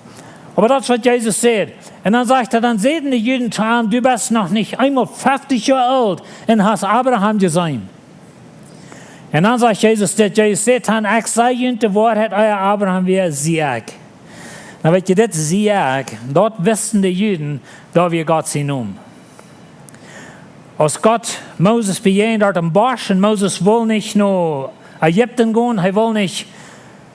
Aber das ist, was Jesus sagt. Und dann sagt er, dann sehen die Juden zu ihm, du bist noch nicht einmal 50 Jahre alt und hast Abraham gesehen. Und dann sagt Jesus, dass Jesus sagt, ich sage Ihnen die Wahrheit, euer Abraham wäre Sieg. Na, weet je, dit Sieg, dort wissen die Juden, da wir Gott sie nun. Als Gott Moses bejahend hat am Bosch, und Moses will nicht nur Ägypten gehen, er will nicht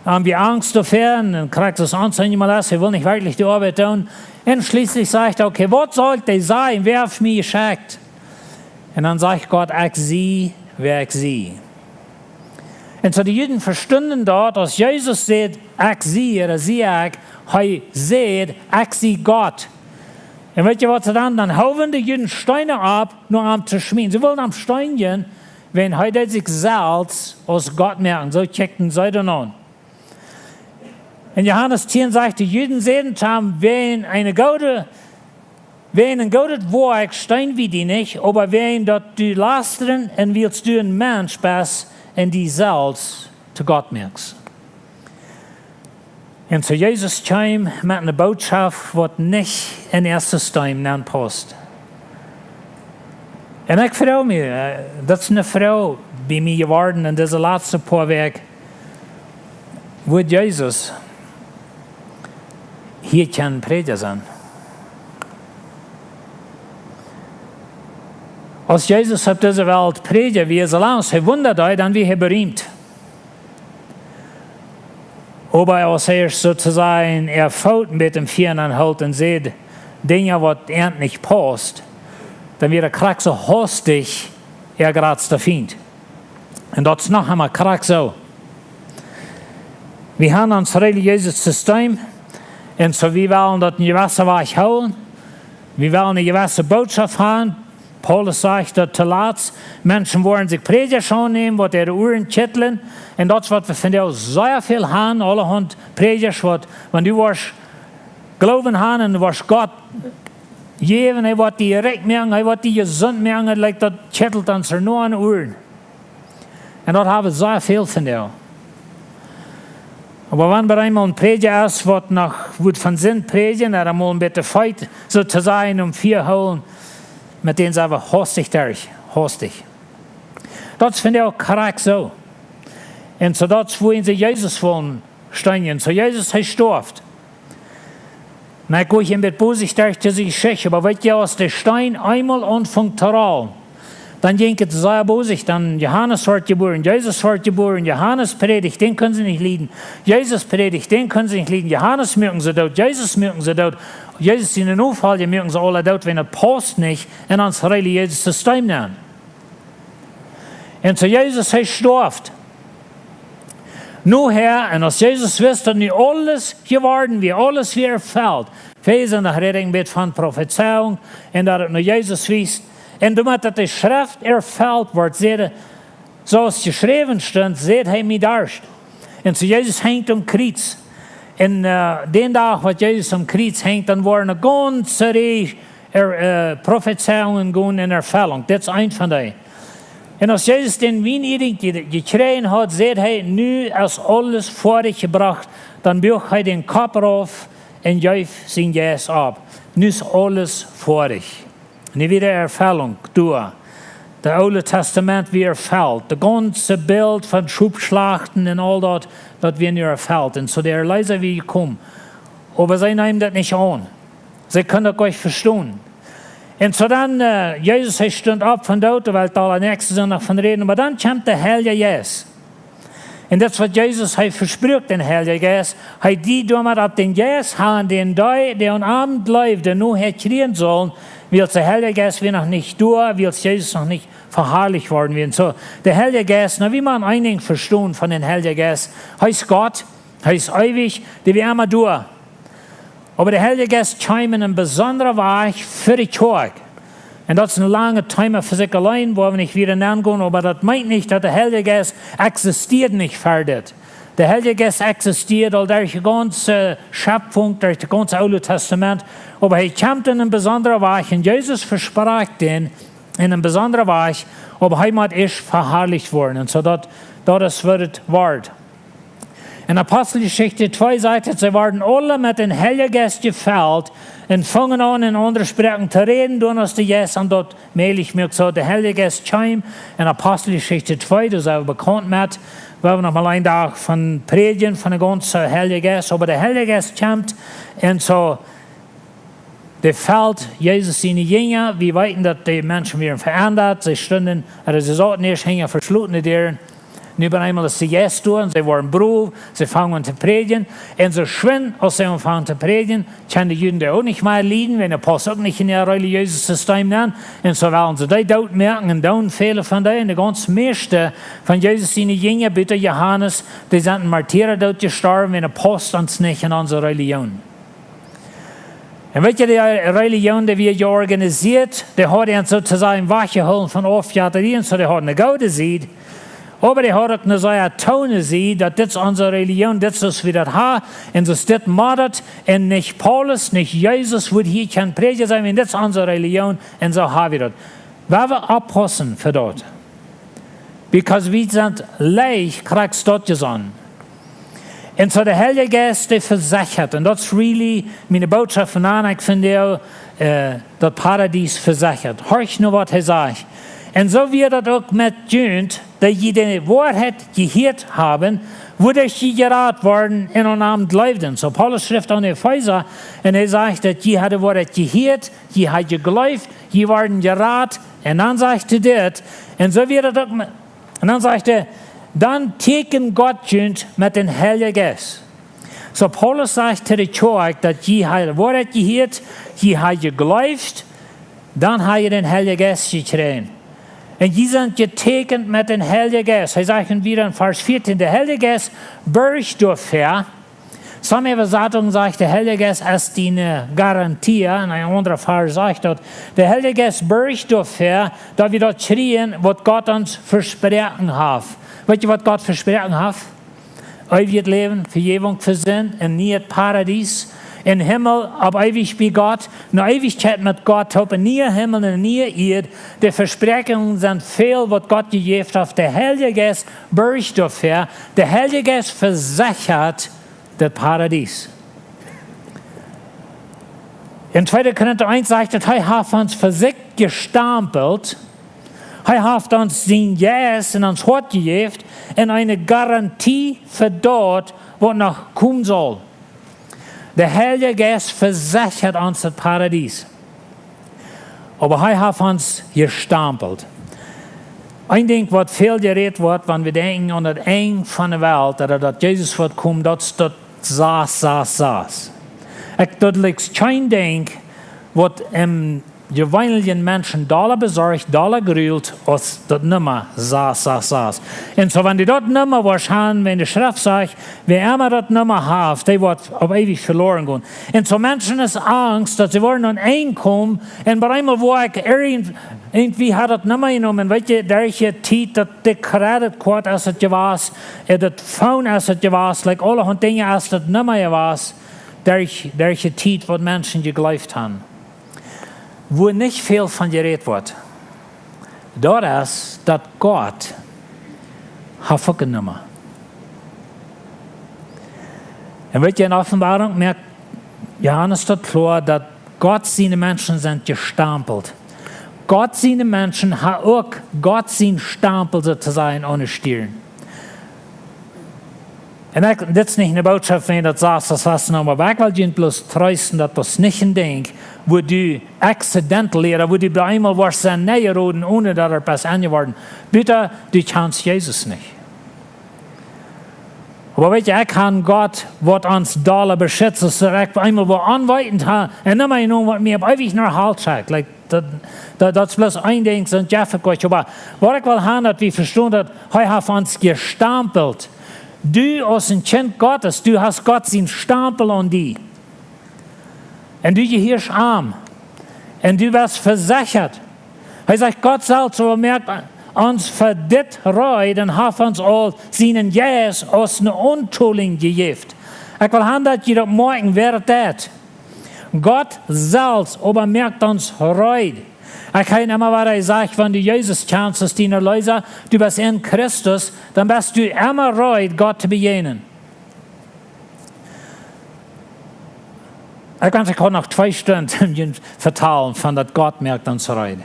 haben wir Angst davor, und kriegt das Anzeichen mal aus, er will nicht wirklich die Arbeit tun. Und schließlich sagt er, okay, was sollte ich sein, wer auf mich geschickt? Und dann sagt Gott, ich sehe, wer ich sehe. Und so die Juden verstanden dort, als Jesus sagt, ich sehe, oder sehe ich, er sagt, ich sehe Gott. Und weet je wat ze dan? Dan houden die Juden Steine ab, nur am zu schmieden. Sie wollen am Stein gehen, wenn heute sich selbst als Gott merken. So checkten sie dann an. In Johannes 10 sagt, die Juden sehen haben, wen ein gutes Wort stein wie die nicht, aber wen dort du lastern und willst du ein Mensch bist, und die selbst zu Gott merkst. Und so Jesus kam mit einer Botschaft, die nicht in erstes Time passt. Und ich freue mich, das ist eine Frau bei mir geworden in diese letzten paar Wochen, wo Jesus hier kann predigen sein. Als Jesus auf dieser Welt predigt, wie es lang ist, wundert euch, dann wie berühmt. Aber als sozusagen erfüllt mit dem Vierenanhalt und sieht Dinge, was nicht passt, dann wird er so hastig, gerade findet. Und das ist noch einmal so. Wir haben uns religiöses System, und so wir wollen das in gewisse Weise holen. Wir wollen eine gewisse Botschaft haben. Paulus sagt, dass zuletzt Menschen wollen sich Predigt annehmen, was ihre Ohren kitteln. Und das ist, was wir von dir sehr viel haben, alle haben Predigt, wenn du was glauben haben und was Gott geben, er wird die recht merken, er wird die gesund merken, like das kittelt uns nur an den Ohren. Und das haben wir sehr viel von dir. Aber wenn wir einmal ein Predigt ist, wird von Sinn predigen, dann einmal ein bisschen Fight sozusagen 4 holen, mit denen sind wir hastig. Das finde ich auch korrekt so. Und so das, wohin sie Jesus wollen stehen. So Jesus hat gestorben. Na, ich gehe hier mit Bosig durch diese Geschichte, aber wenn ihr aus der Stein einmal anfängt zu rollen, dann ging es sehr bosig. Dann Johannes wird geboren, Jesus wird geboren, Johannes predigt, den können sie nicht leiden. Jesus predigt, den können sie nicht leiden. Johannes merken sie dort, Jesus merken sie dort. Jesus in den Aufhalt merken sie alle dort, wenn er passt nicht in uns religiöses System nehmen. Und so Jesus hat gestorben. Nur Herr, und als Jesus wusste, dass nicht alles geworden wie alles wie erfällt. Wir sind nach Reding mit von Prophezeiung, und dass nur Jesus wisst. Und damit die Schrift erfüllt wird, so es geschrieben steht, seht er mich darst. Und so Jesus hängt am Kreuz. Und den Tag, wo Jesus am Kreuz hängt, dann waren eine ganze Reihe Prophezeiungen gehen in Erfüllung. Das ist ein von denen. Und als Jesus den Wien gekregen hat, sagt er, nu ist alles vor dich gebracht, dann beugt er den Kopf auf und jäuft sein Jas ab. Nu ist alles vor dich. Nu wieder Erfüllung durch. Das Alte Testament wie erfüllt. Das ganze Bild von Schubschlachten und all das, das wird nu erfüllt. Und so der Leser wie gekommen. Aber sie nehmen das nicht an. Sie können das gar nicht verstehen. Und so dann, Jesus stund ab von dort, weil da alle Nächsten sind noch von reden, aber dann kommt der Heilige Geist. Und das, was Jesus verspricht, den Heiligen Geist, die damit ab den Geist haben, den der am Abend läuft, der nur kriegen sollen, weil der Heilige Geist wir noch nicht durch, weil Jesus noch nicht verherrlicht worden wird. So, der Heilige Geist, na, wie man einigen verstehen von den Heiligen Geist, heißt Gott, heißt ewig, die wir immer durch. Aber der Heilige Geist kommt in einem besonderen Weg für die Kirche. Und das ist ein langer Thema für sich allein, wo wir nicht wieder nennen gehen, aber das meint nicht, dass der Heilige Geist existiert nicht fertig. Der Heilige Geist existiert all durch die ganze Schöpfung, durch das ganze Alte Testament, aber er kommt in einem besonderen Weg und Jesus versprach den in einem besonderen Weg, aber Heimat ist verherrlicht worden. Und so das wird wahr. In Apostelgeschichte 2 sagt, sie waren alle mit dem Heiligen Geist gefüllt und fangen an, in anderen Sprachen zu reden, durch das die Geist und dort mehlig mir so, der Heilige Geist kam in Apostelgeschichte 2, das ist auch bekannt mit, weil wir noch mal einen Tag von predigen, von der ganzen Heiligen Geist, aber der Heilige Geist kommt und so, der fällt Jesus seine Jünger, wir weiten, dass die Menschen werden verändert, sie standen, sie sollten erst hängen, verschlossene Türen. Nu ben eenmaal als ze yes doen, ze worden broer, ze vangen te predigen. En ze schwimmen, als ze anfangen te predigen, können die Juden auch nicht mehr leiden, wenn der passt auch nicht in ihr religiöses System nennen. Und so werden sie die dort merken, und dann viele von denen, die ganz meiste von Jesus seine Jünger, bitte Johannes, die sind Martyrer dort gestorben, wenn der passt uns nicht in unsere Religion. Und weet je, die Religion, die wir organisiert, die hat uns sozusagen weggeholt von Aufjahrterien, so die hat eine Gaude sieht. Aber die hat auch eine solche Tone sie, dass das unsere Religion, das ist wie das haben, und das macht, und nicht Paulus, nicht Jesus, wird hier kein Prediger sein, wenn das unsere Religion, und so haben wir das. Weil wir abpassen für dort. Because wir sind leicht, kriegst dort gesagt. Und so der Heilige Geist, der versichert, und das ist really meine Botschaft von an, ich finde auch, das Paradies versichert. Hörst nur, was er sagt. Und so wird das auch mit Jünd, die die Wahrheit gehört haben, wurde sie geraten worden in einem Abend lebten. So Paulus schrift an Epheser, und er sagt, dass die hatte Wahrheit gehört, die hat geglaubt, die waren geraten, und dann sagte das, und so wird das auch, und dann sagte, dann teken Gott Jünd mit dem Heiligen Geist. So Paulus sagt zu der Kirche, dass die hat Wahrheit gehört, die hat geglaubt, dann hat den Heiligen Geist gekriegt. Und die sind getekend mit dem Heiligen Geist. Er sagt wieder in Vers 14, der Heilige Geist bürgt dafür. Some Übersetzungen sagt, der Heilige Geist ist eine Garantie. Und ein anderer Vers sagt dort, der Heilige Geist bürgt dafür, dass wir dort schreien, was Gott uns versprochen hat. Weißt du, was Gott versprochen hat? Ewiges Leben, Vergebung für Sinn, ein neues Paradies. In Himmel, ab ewig bei Gott, eine Ewigkeit mit Gott, ob ein neuer Himmel und eine neue Erde. Die Versprechungen sind viel, was Gott gegeben hat. Der Heilige Geist bürgt dafür. Der Heilige Geist versichert das Paradies. In 2. Korinther 1 sagt er, er hat uns für sich gestampelt. Er hat uns sein Geist in uns Wort gegeben und eine Garantie für dort, was noch kommen soll. Der Heilige Geist versichert uns das Paradies. Aber er hat uns gestampelt. Ein Ding, was viel geredet wird, wenn wir denken an das Ende von der Welt, oder dass Jesus wird kommen, das saß. Das ist kein Ding, was im gewöhnlichen Menschen dollar besorgt, dollar gerühlt, als das Nummer saß. Und so, wenn die dort Nummer wahrscheinlich, wenn die Schrift sagt, wer immer das Nummer hat, der wird auf ewig verloren gehen. Und so Menschen ist Angst, dass sie wollen an einkommen, und bei einmal, wo ich irgendwie hat das Nummer genommen, welche derche Tiet, dass die Kreditkarte ist das gewas, das Phone ist das gewas, like alle Dinge ist das Nummer gewas, derche Tiet, was Menschen geglaubt haben. wo nicht viel von geredet wird. Das ist, dass Gott hat vorgenommen. Und wird in Offenbarung merkt Johannes dort klar, dass Gott seine Menschen sind gestampelt. Gott seine Menschen hat auch Gott sein Stempel sozusagen ohne Stirn. Und das ist nicht eine Botschaft, wenn du das sagst, das lassen wir weg, weil du bloß trösten, dass das nicht ein Ding, wo du accidentally oder wo du bei einmal warst, sein Nähe roden, ohne dass etwas angeworden. Bitte, du kannst Jesus nicht. Aber weet je, ich kann Gott, was uns da beschützt, dass ich einmal wo anweitend habe, und nicht mehr nur, was mir ewig nach Halt sagt. Like, das ist bloß ein Ding, so ein Jeffrey. Aber was ich will haben, dass wir verstehen, dass er hat uns gestampelt. Du als ein Kind Gottes, du hast Gott seinen Stempel an dich. Und du gehörst arm. Und du wirst versichert. Er sagt, Gott selbst, so merkt uns für dit Reut und hat uns all seinen Jes aus einer Unschuldigen gegeben. Ich will haben, dass ihr das morgen werdet. Gott selbst aber merkt uns Reut. Ich kann immer, was er sagt, wenn du Jesus kennst, als deine Leser, du bist in Christus, dann bist du immer reut, Gott zu begegnen. Ich kann noch 2 Stunden vertellen, von dass Gott merkt uns Reut.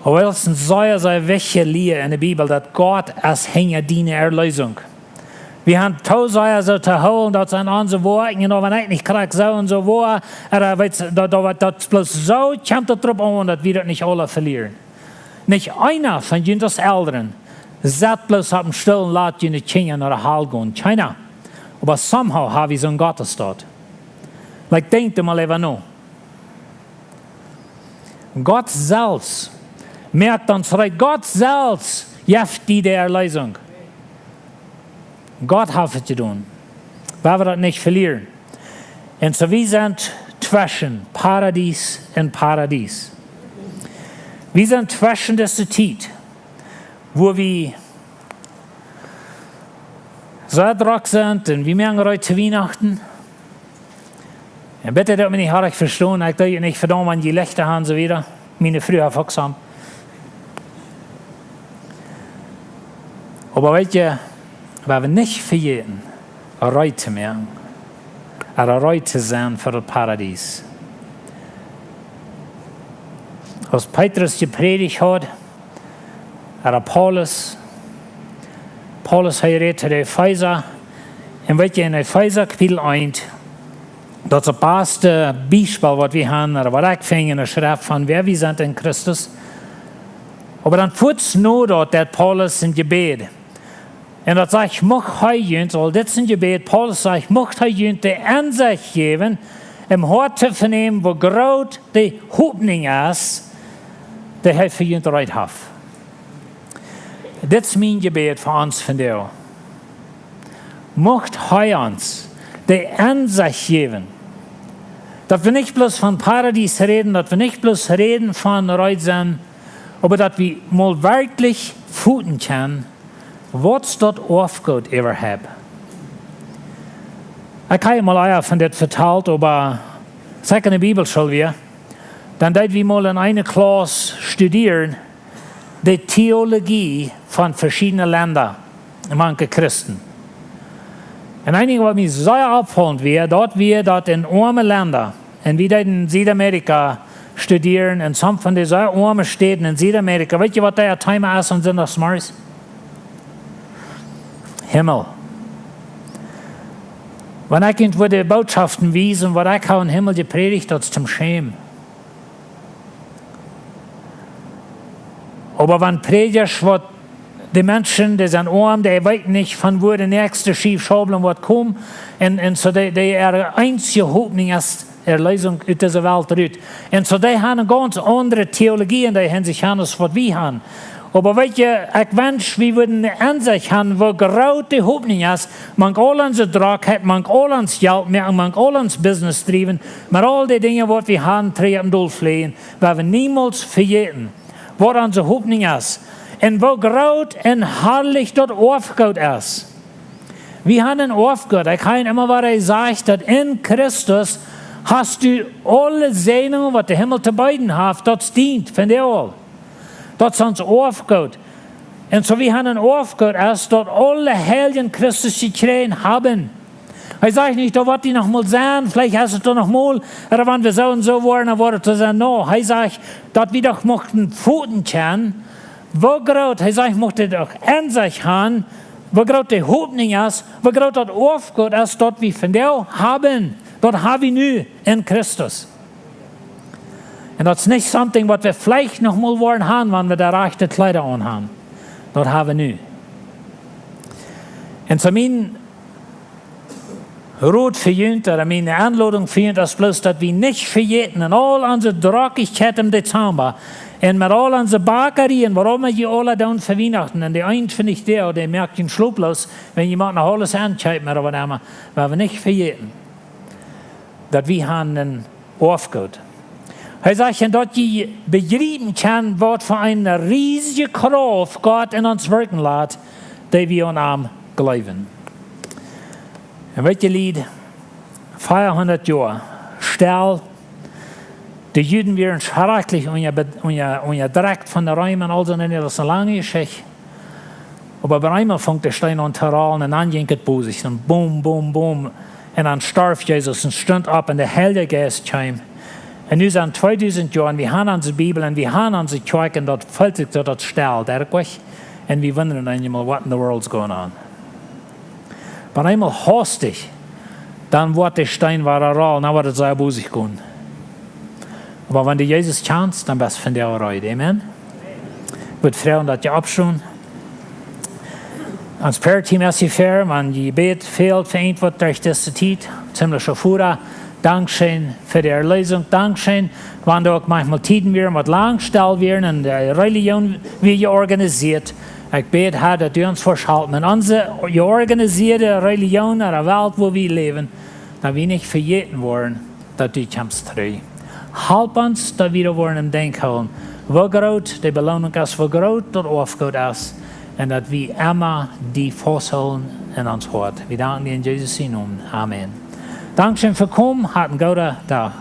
Aber es ist ein sehr wichtige Lehre in der Bibel, dass Gott als hinter deine Erlösung. Wir haben tausend so zu holen, dass an unsere Worten, wenn ich nicht kriege, so und so war, das bloß so kommt es darauf an, dass wir das nicht alle verlieren. Nicht einer von uns Älteren sagt bloß auf dem stillen Laut, die nicht Kinder oder Hall gehen. Keiner. Aber somehow haben wir so einen Gottes dort. Like, denkt mal even noch. Gott selbst merkt uns recht. Gott selbst gibt die Erlösung. Gott hat es getan. Weil wir das nicht verlieren. Und so wir sind zwischen Paradies und Paradies. Wir sind zwischen dieser Zeit, wo wir so drauf sind und wir merken heute zu Weihnachten. Und bitte, dass wir nicht hart verstehen, ich denke nicht verdammt an die Lichter haben, so wieder. Meine früher Volksam. Aber weißt du, weil wir nicht verjähren, reut zu merken, reut zu sein für das Paradies. Als Petrus gepredigt hat, Paulus heiratet die Epheser, und weißt du, in Epheser Kapitel 1, das ist das beste Beispiel, was wir haben, oder was ich finde in der Schrift von wer wir sind in Christus. Aber dann führt es nur dort, der Paulus in Gebet. Und dat sagt, ich möchte heute, weil das ist ein Gebet, Paulus sagt, ich möchte heute die Ansicht geben, im Hort zu vernehmen, wo groß die Hoffnung ist, die er für uns bereit hat. Das ist mein Gebet für uns von dir. Möchte heute uns die Ansicht geben, dass wir nicht bloß von Paradies reden, dass wir nicht bloß reden von Reutsein, aber dass wir mal wirklich fühlen können, was dort aufgeht überhaupt. Ich habe mal einer von das vertelt, aber sag in der Bibelschule wir, dann dort wir mal in einer Klasse studieren, die Theologie von verschiedenen Ländern, manche Christen. Und einige, was mich sehr auffallend wäre, dort in armen Ländern, und wie in Südamerika studieren, in some von den sehr armen Städten in Südamerika, weißt du, was der Thema ist und sind das Mars? Himmel. Wenn ich irgendwo die Botschaften wiesen, was ich auch im Himmel gepredigt, das ist zum Schämen. Aber wenn predigst, was die Menschen, die sind arm, die wissen nicht, von wo der nächste Schiefschabeln wird kommen, und so die ihre einzige Hoffnung ist Erlösung aus dieser Welt raus. Und so die haben eine ganz andere Theologie in der Hinsicht, als was wir haben. Aber weißt du, ich wünsche, wir würden eine Ansicht haben, wo groß die Hoffnung ist, man all unser Druck hat, man all uns Geld mehr, man all uns Business treiben, mit all die Dinge, die wir haben, treiben durchfliehen, weil wir niemals vergessen, was unsere Hoffnung ist. Und wo groß und herrlich dort aufgeht ist. Wir haben einen aufgeht. Ich kann immer, was sagt, dass in Christus hast du alle Segnungen, was der Himmel zu beiden hat, das dient von dir all. Das ist uns aufgeht. Und so wie haben aufgeht, als dort alle Heiligen Christus gekriegt haben. Ich sage nicht, da wird die noch mal sein, vielleicht hast du es doch noch mal, oder wenn wir so und so waren, dann wurde es dann noch. Ich sage, dass wir doch mochten Pfoten kennen, wo groß, ich sage, mochte doch in sich haben, wo groß die Hoffnung ist, wo groß das aufgeht, als dort wir von dir haben. Dort haben wir nu in Christus. Und das ist nicht something, was wir vielleicht noch mal wollen haben, wenn wir da rechte Kleider anhaben. Dort haben wir nu. Und zu mir Rot für Jünt, oder meine Anladung für Jünt, ist bloß, dass wir nicht vergessen, in all unsere Dreckigkeit im Dezember, und mit all unseren Bakerien, warum wir alle tun für Weihnachten, und der eine finde ich der merkt ihn schluplos, wenn jemand noch alles anschreibt, oder was immer, weil wir nicht vergessen, dass wir haben einen aufgeht. Er sagt, dass ihr begreifen kann, was für eine riesige Kraft Gott in uns wirken lässt, die wir an ihm glauben. Und weet je, Lied, 400 Jahre, stel, die Juden waren schrecklich direkt von der Räumen, also in der lange Geschichte. Aber bei einmal fängt der Stein an zu rollen und dann ging es bosig, und boom, boom, boom. Und dann starb Jesus und stand ab und der Heilige Geist kam. Und nu sind 2000 Jahre, wir haben unsere Bibel und wir haben unsere Kirche und dort fällt sich dort still, und wir wundern einmal, what in the world's going on. Aber einmal hastig, dann wird der Stein rollen, dann wird es sehr bosig gehen. Aber wenn du Jesus kannst, dann bist du von der Arbeit. Amen? Ich würde fragen, dass ihr abschauen. Als Prayer-Team ist hier fair, wenn die Gebet fehlt für irgendwas durch diese Zeit, ziemlich schon vorher. Dankeschön für die Erlösung. Dankeschön, wenn du auch manchmal Tiden werden, was langgestellt werden und die Religion wie organisiert. Ich bete, Herr, dass du uns verschalten. In unsere organisierte Religion in der Welt, wo wir leben, dass wir nicht vergessen wollen, dass du kommst zurück. Help uns, dass wir wollen im Denken haben, wo groß die Belohnung ist, wo groß das Aufgut ist, und dass wir immer die festhalten in uns Hort. Wir danken dir in Jesus' Namen. Amen. Dankeschön für kommen, hatten guten Tag.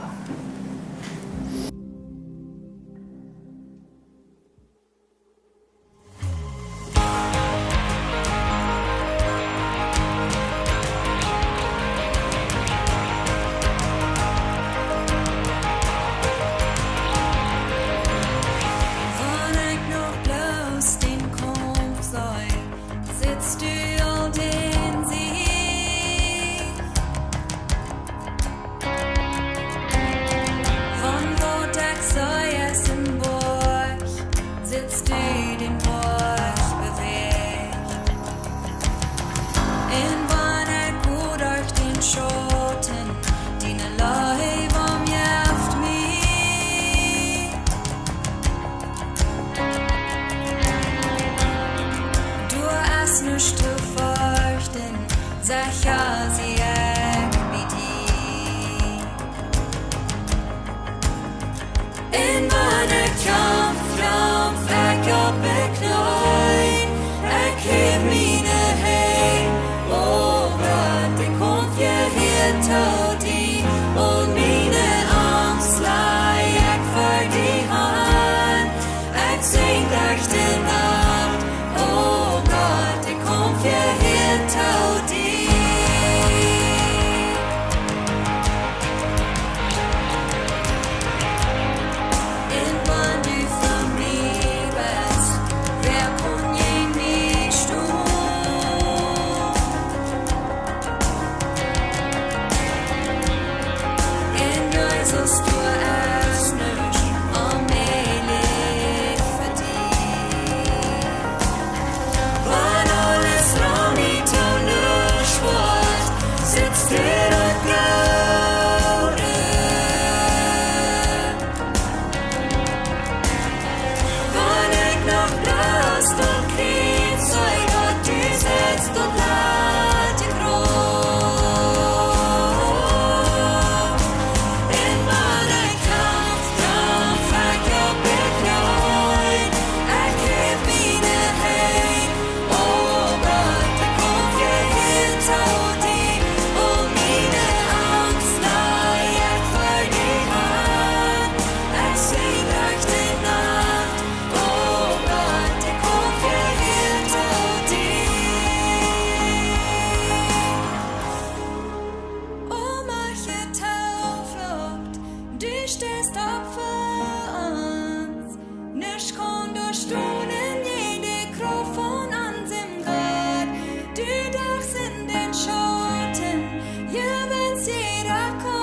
Tiraku